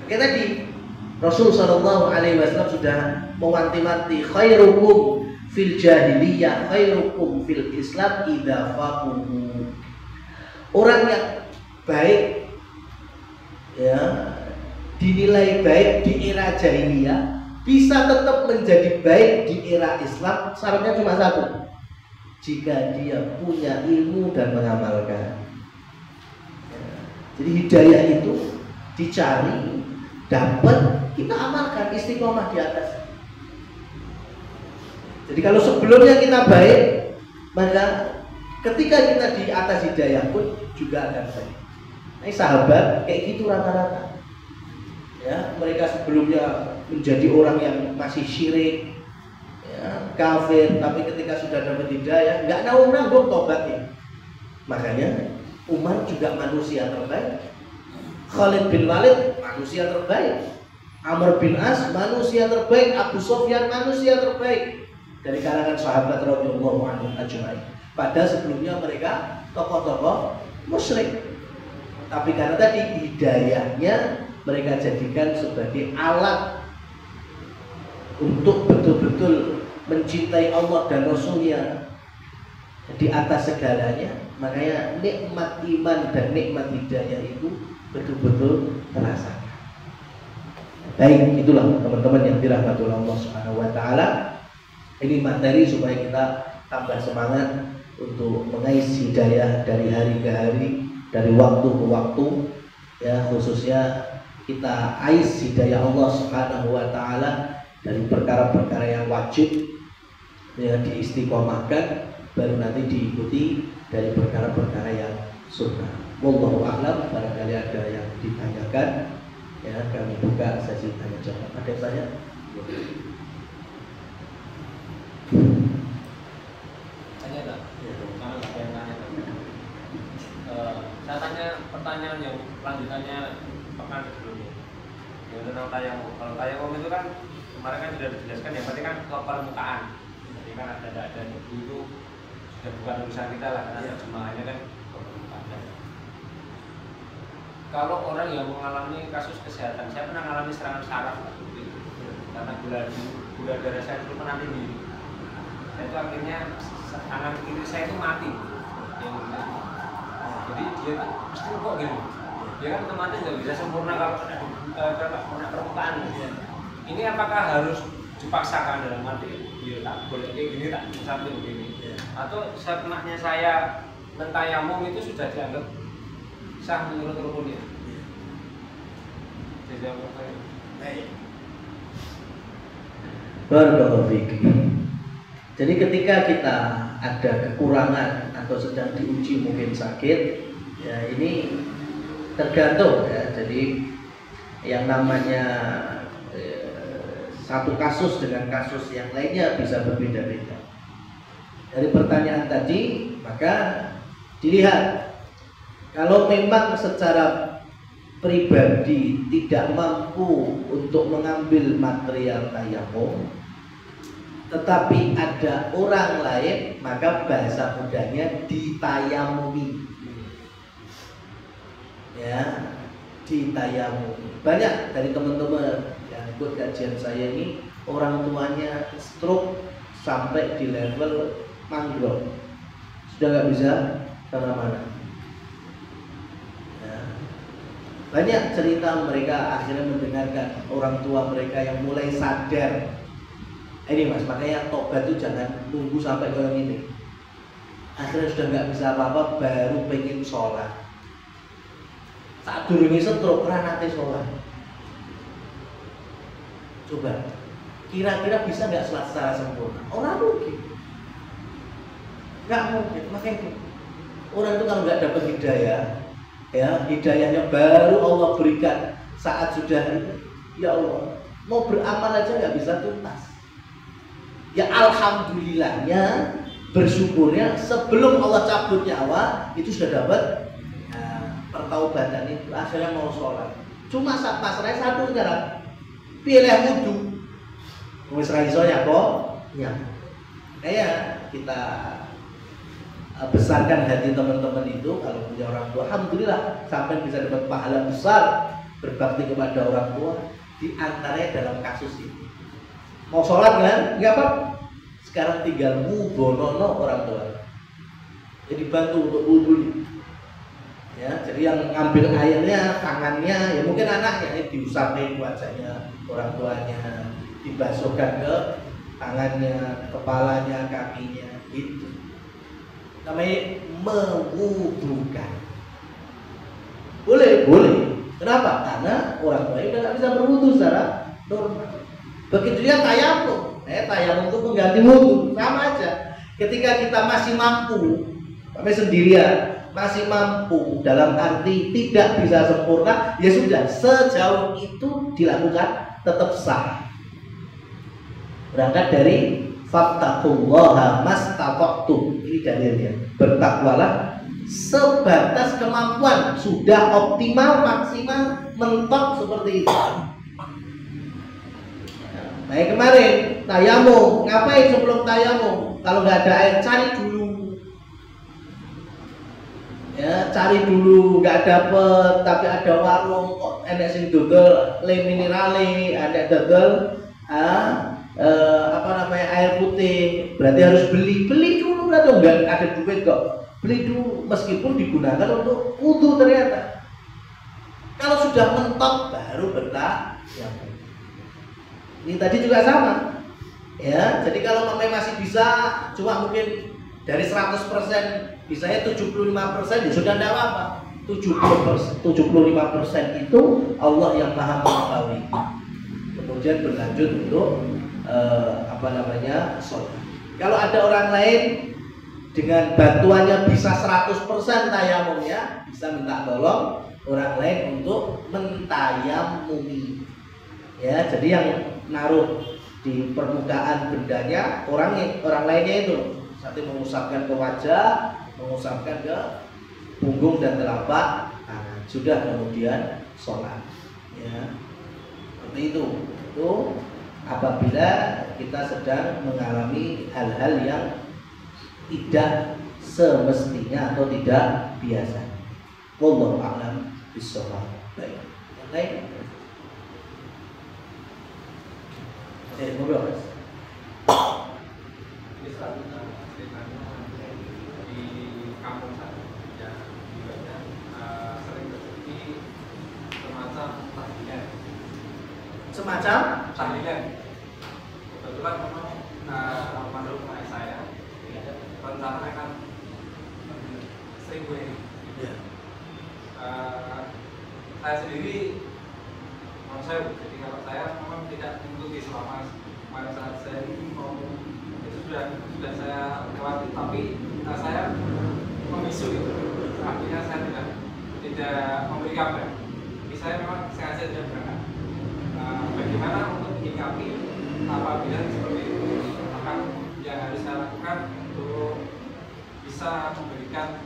Oke, tadi Rasul SAW sudah mewanti-wanti khairukum fil jahiliyah khairukum fil Islam idza faqahu. Orang yang baik, dinilai baik di era jahiliyah bisa tetap menjadi baik di era Islam, syaratnya cuma satu: jika dia punya ilmu dan mengamalkan. Jadi hidayah itu dicari, dapat, kita amalkan, istiqomah di atas. Jadi kalau sebelumnya kita baik, maka ketika kita di atas hidayah pun juga akan baik. Ini sahabat kayak gitu rata-rata. Ya, mereka sebelumnya menjadi orang yang masih syirik, kafir, tapi ketika sudah dapat hidayah nggak nanggung tobatnya. Makanya Umar juga manusia terbaik, Khalid bin Walid manusia terbaik, Amr bin As manusia terbaik, Abu Sufyan manusia terbaik dari kalangan sahabat radhiyallahu anhum ajma'in. Padahal sebelumnya mereka tokoh-tokoh musyrik, tapi karena tadi hidayahnya mereka jadikan sebagai alat untuk betul-betul mencintai Allah dan Rasulnya di atas segalanya. Makanya nikmat iman dan nikmat hidayah itu betul-betul terasa. Baik, itulah teman-teman yang dirahmati Allah Subhanahu wa taala. Ini materi supaya kita tambah semangat untuk mengais hidayah dari hari ke hari, dari waktu ke waktu, ya, khususnya kita ais hidayah Allah Subhanahu wa taala dari perkara-perkara yang wajib, ya, diistiqomahkan, baru nanti diikuti dari perkara-perkara yang sunnah. Wallahu a'lam. Barangkali ada yang ditanyakan, ya, kami buka sesi tanya jawab. Ada yang tanya? Tanya tak? Karena ada yang tanya. Saya tanya pertanyaan yang lanjutannya pekan sebelumnya. Yang tentang tayamum. Kalau tayamum itu kan kemarin kan sudah dijelaskan, yang penting kan ke permukaan. Jadi kan ada itu sudah bukan urusan kita lah, karena terjemahannya kan ke permukaan. Kalau orang yang mengalami kasus kesehatan, saya pernah mengalami serangan saraf karena gula darah saya itu pernah tinggi. Saya itu akhirnya tangan kiri saya itu mati. Jadi dia pasti kok gitu. Dia kan otomatis nggak bisa sempurna kalau kena permukaan. Ini apakah harus dipaksakan dalam arti ya tak boleh kayak gini, tak sampai begini, atau setelahnya saya mentayamum itu sudah dianggap sah menurut rukunnya? Barakallahu fiik. Jadi ketika kita ada kekurangan atau sedang diuji mungkin sakit, ya ini tergantung ya. Jadi yang namanya satu kasus dengan kasus yang lainnya bisa berbeda-beda. Dari pertanyaan tadi maka dilihat kalau memang secara pribadi tidak mampu untuk mengambil material tayamum, tetapi ada orang lain, maka bahasa mudahnya ditayamumi. Ya, ditayamumi. Banyak dari teman-teman yang ikut kajian saya ini orang tuanya stroke sampai di level mangrove, sudah nggak bisa kemana-mana. Ya. Banyak cerita mereka akhirnya mendengarkan orang tua mereka yang mulai sadar. Ini mas, makanya tobat itu jangan nunggu sampai kayak ini. Akhirnya sudah nggak bisa apa-apa, baru pengen sholat. Saat durungi stroke, nanti sholat. Coba, kira-kira bisa nggak sholat secara sempurna? Orang mungkin, nggak mungkin. Makanya orang itu kalau nggak dapat hidayah, ya hidayahnya baru Allah berikan saat sudah, ya Allah, mau beramal aja nggak bisa tuntas. Ya alhamdulillahnya, bersyukurnya sebelum Allah cabut nyawa itu sudah dapat pertaubatan itu, akhirnya mau sholat. Cuma masalahnya satu sekarang, pilih wudhu. Wis ra iso ya kok? Ya. Kayak kita besarkan hati teman-teman itu kalau punya orang tua. Alhamdulillah sampai bisa dapat pahala besar berbakti kepada orang tua. Di antaranya dalam kasus ini. Mau sholat kan? Enggak apa. Sekarang tinggal mudonono orang tua. Jadi bantu untuk wudhu. Ya, jadi yang ngambil airnya, tangannya, ya mungkin anaknya ini diusapin wajahnya orang tuanya, dibasuhkan ke tangannya, kepalanya, kakinya, itu namanya mewudukan. Boleh. Kenapa? Karena orang tuanya udah nggak bisa berwudu secara normal. Begitu dia tayamum, tayamum itu pengganti wudu, sama aja. Ketika kita masih mampu, sampai sendirian, masih mampu dalam arti tidak bisa sempurna, ya sudah, sejauh itu dilakukan tetap sah. Berangkat dari fattaqullaha mastata'tum, ini dalilnya. Bertakwalah sebatas kemampuan, sudah optimal, maksimal, mentok seperti itu. Nah, kemarin tayamum, ngapain sebelum tayamum? Kalau nggak ada air, cari dulu. Ya, cari dulu, nggak dapet, tapi ada warung kok enek sing dodol le minerale, ada dodol air putih, berarti harus beli dulu, berarti enggak ada duit kok, beli dulu meskipun digunakan untuk wudu ternyata. Kalau sudah mentok baru bertayamum. Ini tadi juga sama, ya. Jadi kalau masih bisa, cuma mungkin dari 100% bisanya 75%, ya sudah tidak apa-apa. 75% itu Allah yang maha mengetahui. Kemudian berlanjut untuk sholat. Kalau ada orang lain dengan bantuannya bisa 100% tayamumnya, bisa minta tolong orang lain untuk mentayamumi. Ya, jadi yang naruh di permukaan bendanya orang lainnya itu. Satu mengusapkan ke wajah, mengusapkan ke punggung dan telapak tangan. Sudah kemudian sholat. Ya, seperti itu. Itu apabila kita sedang mengalami hal-hal yang tidak semestinya atau tidak biasa. Wallahu a'lam bishawab. Baik. Yang lain? Ngobrol. Di kampung saya ya juga sering terjadi semacam tahlilan. Kebetulan memang menurut saya rencana akan 1000 ini. Saya sendiri jadi kalau saya memang tidak mengikuti selama saat saya ini itu sudah saya lewati, tapi saya memisu itu, artinya saya tidak tidak memberi kabar. Misalnya memang sengaja tidak berangkat. Bagaimana untuk menyikapi apabila seperti itu? Maka yang harus saya lakukan untuk bisa memberikan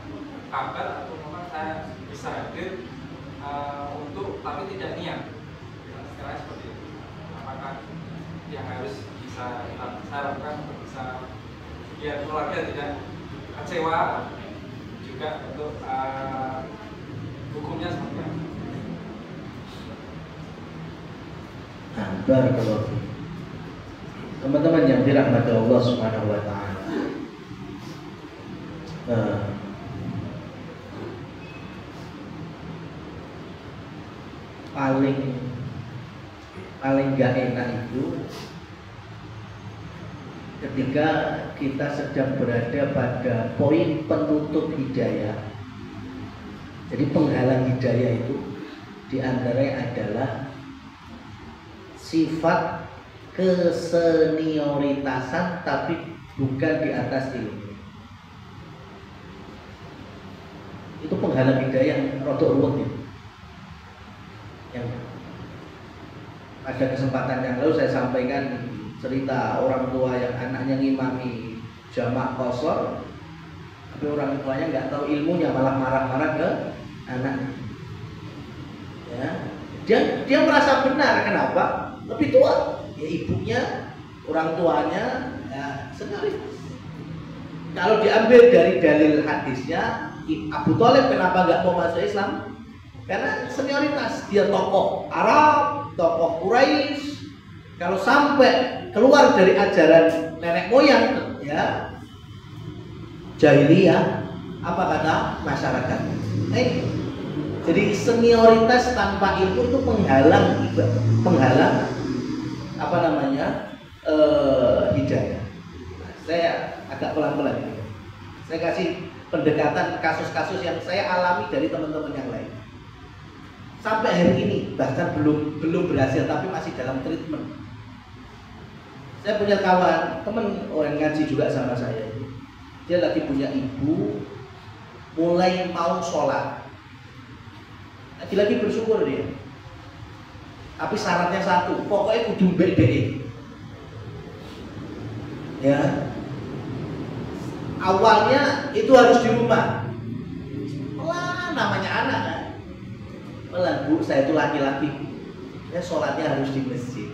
kabar atau memang saya bisa hadir untuk tapi tidak niat. Sekarang seperti itu. Apakah yang harus bisa saya lakukan untuk bisa biar keluarga tidak kecewa, juga untuk hukumnya seperti apa? Barakallahu fiik. Teman-teman yang dirahmati Allah Subhanahu wa taala. Paling gak enak itu ketika kita sedang berada pada poin penutup hidayah. Jadi penghalang hidayah itu diantaranya adalah sifat kesenioritasan tapi bukan di atas ilmu. Itu penghalang hidayah yang rodok ruwet itu. Yang pada kesempatan yang lalu saya sampaikan cerita orang tua yang anaknya ngimami jamaah qashar, tapi orang tuanya nggak tahu ilmunya, malah marah-marah ke anaknya. Ya, dia merasa benar. Kenapa? Lebih tua, ya ibunya, orang tuanya, ya sekali. Kalau diambil dari dalil hadisnya, Abu Thalib kenapa nggak mau masuk Islam? Karena senioritas, dia tokoh Arab, tokoh Quraisy. Kalau sampai keluar dari ajaran nenek moyang, ya jahiliyah, apa kata masyarakat? Jadi senioritas tanpa ilmu itu penghalang apa namanya hidayah. Saya agak pelan-pelan. Saya kasih pendekatan kasus-kasus yang saya alami dari teman-teman yang lain. Sampai hari ini bahkan belum berhasil, tapi masih dalam treatment. Saya punya kawan, teman orang ngaji juga sama saya. Dia lagi punya ibu, mulai mau sholat. Lagi bersyukur dia. Tapi syaratnya satu, pokoknya kudu mbek-mbek. Ya. Awalnya itu harus di rumah. Wah, namanya anak kan. Pelan, Bu, saya itu laki-laki. Ya sholatnya harus di masjid.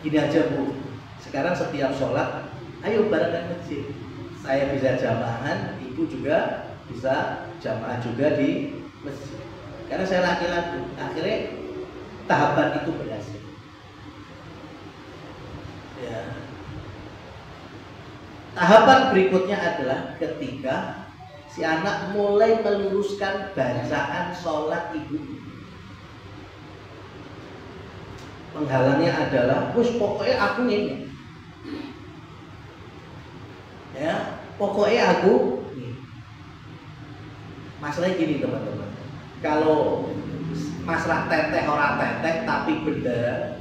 Gini aja, Bu. Sekarang setiap sholat, ayo bareng ke masjid. Saya bisa jamaah, ibu juga bisa jamaah juga di masjid. Karena saya laki-laki, akhirnya tahapan itu berhasil. Ya. Tahapan berikutnya adalah ketika si anak mulai meluruskan bacaan sholat ibu. Penghalangnya adalah, pokoknya aku ini. Ya, pokoknya aku ini. Masalahnya gini teman-teman. Kalau masalah teteh orang teteh tapi benar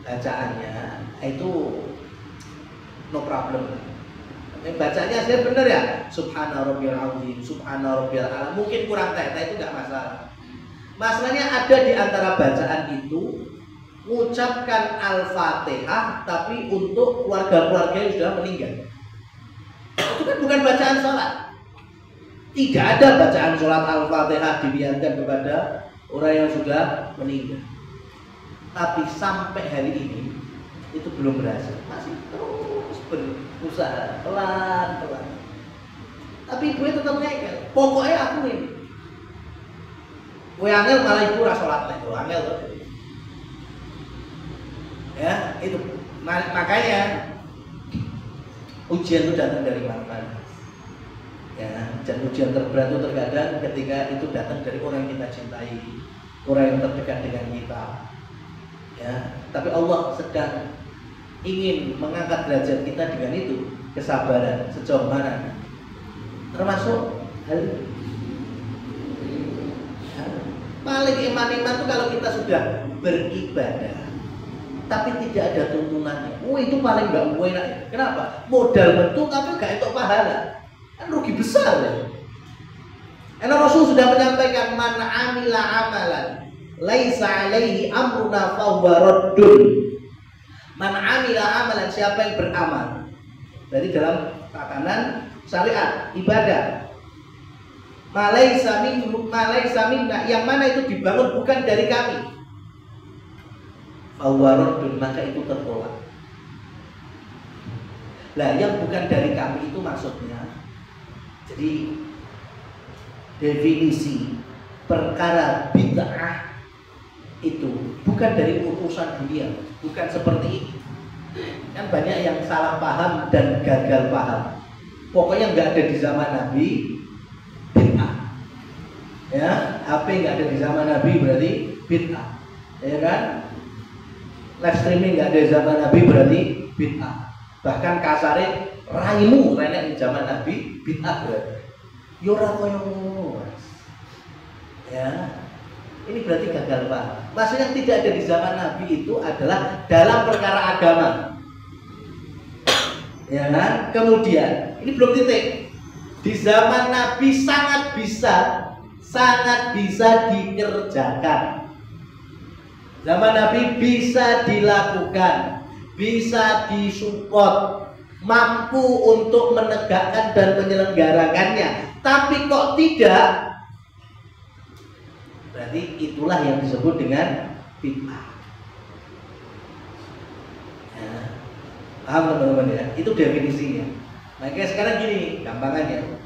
bacaannya itu no problem. Bacanya saya benar ya, Subhana Rabbiyal Azim, Subhana Rabbiyal A'la. Mungkin kurang teteh itu nggak masalah. Masalahnya ada di antara bacaan itu mengucapkan Al-Fatihah tapi untuk keluarga-keluarga yang sudah meninggal. Itu kan bukan bacaan sholat. Tidak ada bacaan sholat Al-Fatihah diniatkan kepada orang yang sudah meninggal. Tapi sampai hari ini itu belum berhasil. Masih terus berusaha pelan-pelan. Tapi gue tetap ngeyel. Pokoknya aku ini. Gue angel malah ibu ora sholat lagi. Angel tuh. Ya itu. Makanya ujian itu datang dari mana? Ya, dan ujian terberat itu terkadang ketika itu datang dari orang yang kita cintai, orang yang terdekat dengan kita. Ya, tapi Allah sedang ingin mengangkat derajat kita dengan itu, kesabaran sejauh mana. Termasuk hal ini. Ya, paling iman-iman itu kalau kita sudah beribadah tapi tidak ada tuntunannya. Itu paling nggak enak. Kenapa? Modal bentuk tapi nggak itu pahala. Kan rugi besar ya. Karena Rasul sudah menyampaikan man amila amalan laisa alaihi amruna fahuwa raddun. Man amila amalan, siapa yang beramal. Berarti dalam tatanan syariat ibadah. Malaisa minna, yang mana itu dibangun bukan dari kami. Fahuwa raddun, maka itu tertolak. Lah yang bukan dari kami itu maksudnya, jadi definisi perkara bid'ah itu bukan dari urusan dunia, bukan seperti ini. Kan banyak yang salah paham dan gagal paham. Pokoknya nggak ada di zaman Nabi bid'ah. Ya, HP nggak ada di zaman Nabi berarti bid'ah. Ya kan? Live streaming nggak ada di zaman Nabi berarti bid'ah. Bahkan kasare raimu renek di zaman Nabi bid'ah berarti. Yo ora koyo ngono. Ya. Ini berarti gagal paham. Maksudnya yang tidak ada di zaman Nabi itu adalah dalam perkara agama. Ya kan? Kemudian, ini belum titik. Di zaman Nabi sangat bisa dikerjakan. Zaman Nabi bisa dilakukan, bisa disupport, mampu untuk menegakkan dan menyelenggarakannya. Tapi kok tidak? Berarti itulah yang disebut dengan bid'ah. Ya. Paham teman-teman ya? Itu definisinya. Makanya sekarang gini, gampangannya.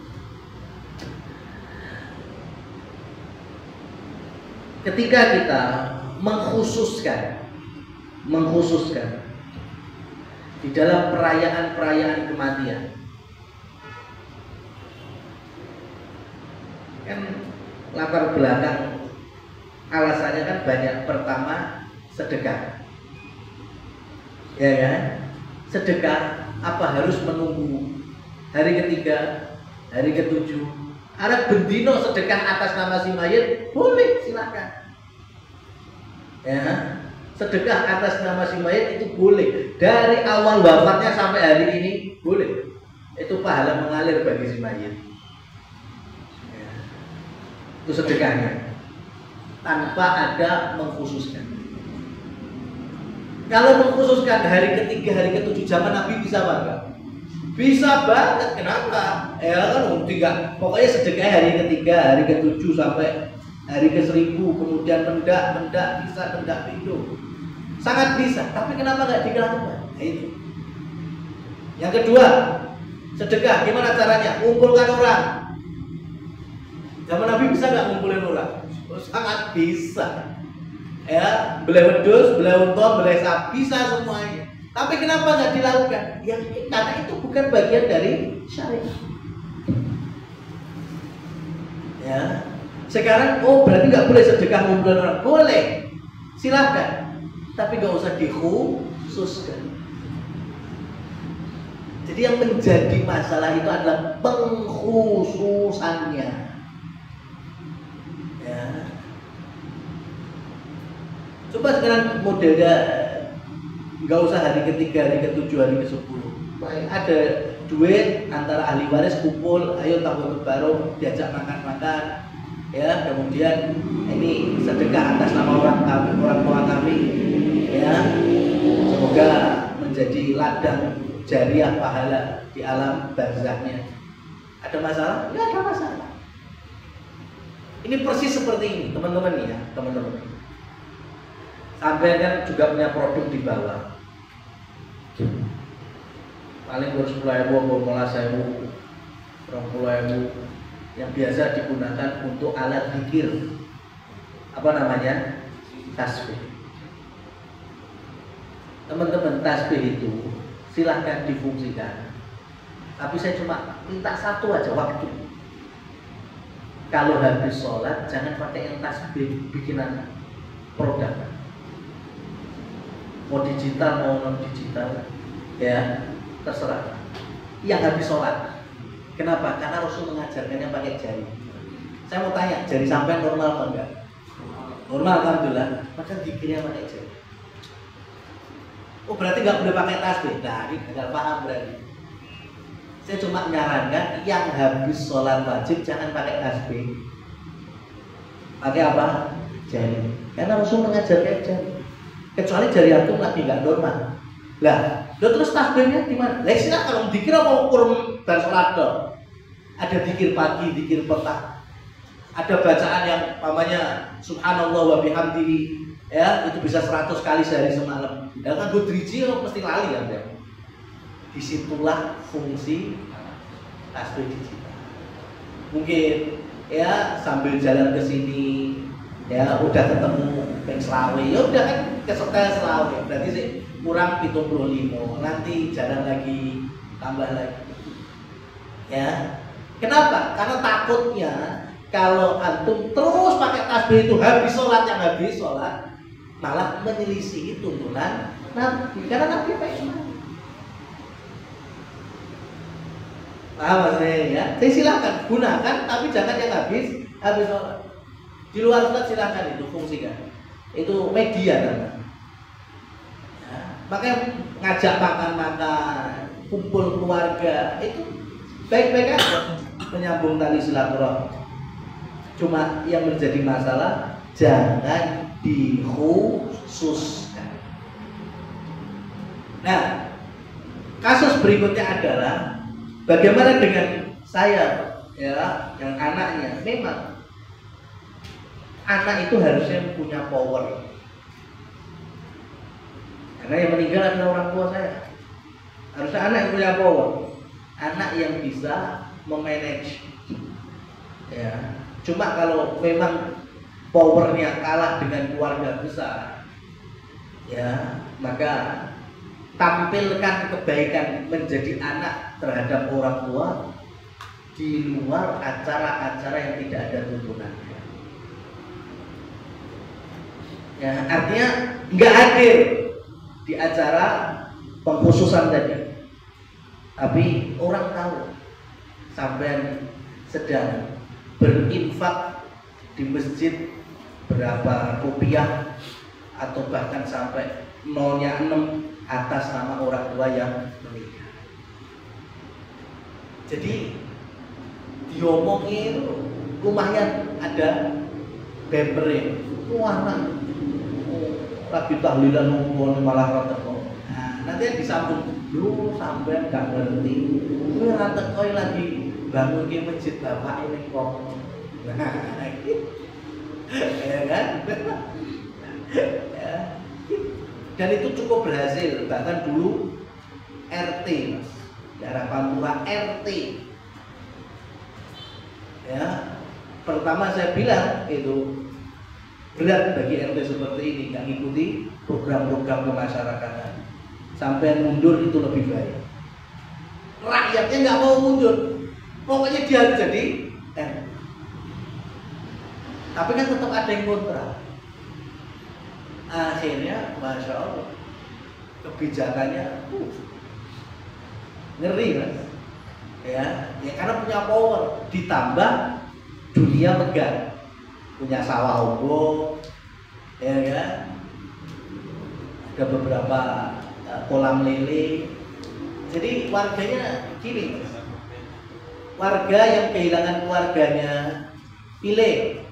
Ketika kita mengkhususkan di dalam perayaan kematian, kan latar belakang alasannya kan banyak. Pertama, sedekah, ya kan? Sedekah apa harus menunggu hari ketiga, hari ketujuh? Arab bendino sedekah atas nama si mayit boleh, silakan. Ya, sedekah atas nama si mayit itu boleh dari awal wafatnya sampai hari ini boleh. Itu pahala mengalir bagi si mayit. Ya. Itu sedekahnya tanpa ada mengkhususkan. Kalau mengkhususkan hari ketiga, hari ketujuh zaman Nabi bisa apa enggak? Bisa banget. Kenapa? Ya kan tiga. Pokoknya sedekah hari ketiga, hari ketujuh sampai hari ke-1000, kemudian mendak bisa, mendak pindu. Sangat bisa. Tapi kenapa nggak dilakukan? Nah, itu. Yang kedua, sedekah gimana caranya? Ngumpulkan orang. Zaman Nabi bisa nggak ngumpulin orang? Sangat bisa. Ya, beli wedhus, beli unta, beli sapi, bisa semuanya. Tapi kenapa nggak dilakukan? Ya, karena itu bukan bagian dari syariat. Ya, sekarang berarti nggak boleh sedekah ngumpulin orang? Boleh, silahkan. Tapi nggak usah dikhususkan. Jadi yang menjadi masalah itu adalah pengkhususannya. Ya. Coba sekarang modelnya nggak usah hari ketiga, hari ketujuh, hari ke-10. Ada duit antara ahli waris kumpul, ayo tahun baru diajak makan-makan, ya. Kemudian ini sedekah atas nama orang tua kami, ya. Semoga menjadi ladang jariah pahala di alam barzahnya. Ada masalah? Nggak ada masalah. Ini persis seperti ini, teman-teman ya, teman-teman. Sampai kan juga punya produk di bawah. Paling 10.000, 15.000, 20.000 yang biasa digunakan untuk alat zikir. Apa namanya? Tasbih. Teman-teman, tasbih itu silahkan difungsikan. Tapi saya cuma minta satu aja waktu. Kalau habis sholat jangan pakai yang tasbih bikinan produk. Mau digital mau non digital, ya terserah. Yang habis sholat. Kenapa? Karena Rasul mengajarkannya pakai jari. Saya mau tanya, jari sampai normal apa enggak? Normal, alhamdulillah. Maka zikirnya pakai jari. Oh berarti nggak boleh pakai tasbih? Nah ini nggak paham berarti. Saya cuma nyarankan yang habis sholat wajib jangan pakai tasbih. Pakai apa? Jari. Karena Rasul mengajarkan jari. Kecuali jari antum lagi nggak normal. Lah, terus tasbihnya gimana? Lah istilah kalau dikira mau ukur dan sholat dong. Ada dikir pagi, dikir petang. Ada bacaan yang namanya Subhanallah wa bihamdihi, ya itu bisa 100 kali sehari semalam. Dan kan gue driji mesti lali kan ya. Disitulah fungsi tasbih digital. Mungkin ya sambil jalan ke sini ya udah ketemu peng selawe, ya udah kan kesetel selawe. Berarti sih kurang 75. Nanti jalan lagi tambah lagi. Ya. Kenapa? Karena takutnya kalau antum terus pakai tasbih itu habis sholat yang habis sholat malah menyelisihi tuntunan Nabi. Karena Nabi pakai semangat. Paham maksudnya ya? Jadi silakan gunakan, tapi jangan yang habis sholat. Di luar sholat silakan itu fungsikan. Itu media namanya. Ya, makanya ngajak makan-makan, kumpul keluarga itu baik-baik aja, menyambung tali silaturahmi. Cuma yang menjadi masalah jangan dikhususkan. Nah, kasus berikutnya adalah bagaimana dengan saya, ya, yang anaknya memang anak itu harusnya punya power. Karena yang meninggal adalah orang tua saya. Harusnya anak yang punya power, anak yang bisa memanage. Ya, cuma kalau memang powernya kalah dengan keluarga besar, ya maka tampilkan kebaikan menjadi anak terhadap orang tua di luar acara-acara yang tidak ada tuntunannya. Ya, artinya nggak hadir di acara pengkhususan tadi, tapi orang tahu sampai sedang berinfak di masjid berapa rupiah atau bahkan sampai 0,6 atas nama orang tua yang meninggal. Jadi diomongin lumayan ada bempernya, anak lagi tahlilan ngomong malah rateko. Nah, nanti disambung lu sampai gak ngerti, lu rateko lagi bangun ke masjid bapak ini kok. Nah, ya kan? Ya. Dan itu cukup berhasil, bahkan dulu RT mas, daerah Pantura RT. Ya, pertama saya bilang itu berat bagi RT seperti ini, nggak ngikuti program-program kemasyarakatan. Sampai mundur itu lebih baik. Rakyatnya nggak mau mundur, pokoknya dia harus jadi RT. Tapi kan tetap ada yang kontra. Akhirnya, masya Allah, kebijakannya ngeri mas. Ya karena punya power, ditambah dunia megah, punya sawah unggul, ya kan? Ada beberapa kolam lele. Jadi warganya gini, mas. Warga yang kehilangan keluarganya pilih.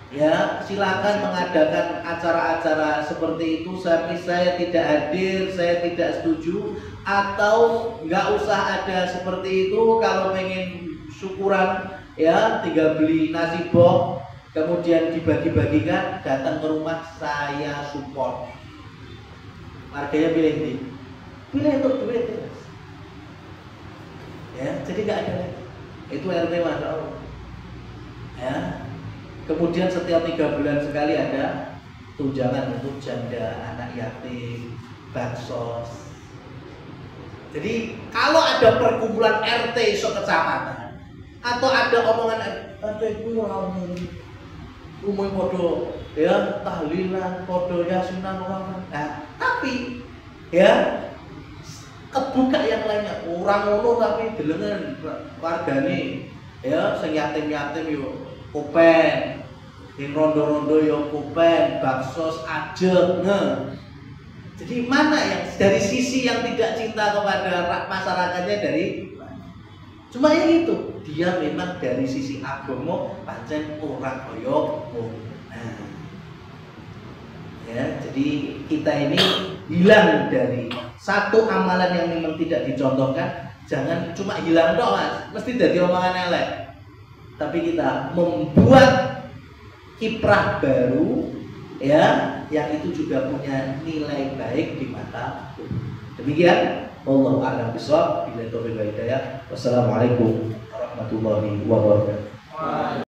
Ya, silakan mengadakan acara-acara seperti itu, tapi saya tidak hadir, saya tidak setuju. Atau nggak usah ada seperti itu. Kalau pengen syukuran, ya tinggal beli nasi box, kemudian dibagi-bagikan, datang ke rumah, saya support. Warganya pilih nih, pilih untuk duit, ya. Jadi nggak ada lagi. Itu RT Masya Allah. Ya. Kemudian setiap 3 bulan sekali ada tunjangan untuk janda, anak yatim, bansos. Jadi kalau ada perkumpulan RT sekecamatan atau ada omongan RT itu orang umum podo ya tahlilan, podo yasinan orang. Nah, tapi ya kebuka yang lainnya orang ngono tapi delengen wargane ya sing yatim-yatim yo kopen, yang rondo-rondo yang kopen, baksos, ajeng. Jadi mana yang dari sisi yang tidak cinta kepada masyarakatnya dari Cuma ya itu, dia memang dari sisi agama pancen orang koyo nah. Ya, jadi kita ini hilang dari satu amalan yang memang tidak dicontohkan. Jangan cuma hilang doang, Mas. Mesti jadi omongan elek. Tapi kita membuat kiprah baru, ya, yang itu juga punya nilai baik di mata. Demikian, wallahu a'lam bishawab. Billahi taufiq wal hidayah. Wassalamualaikum warahmatullahi wabarakatuh.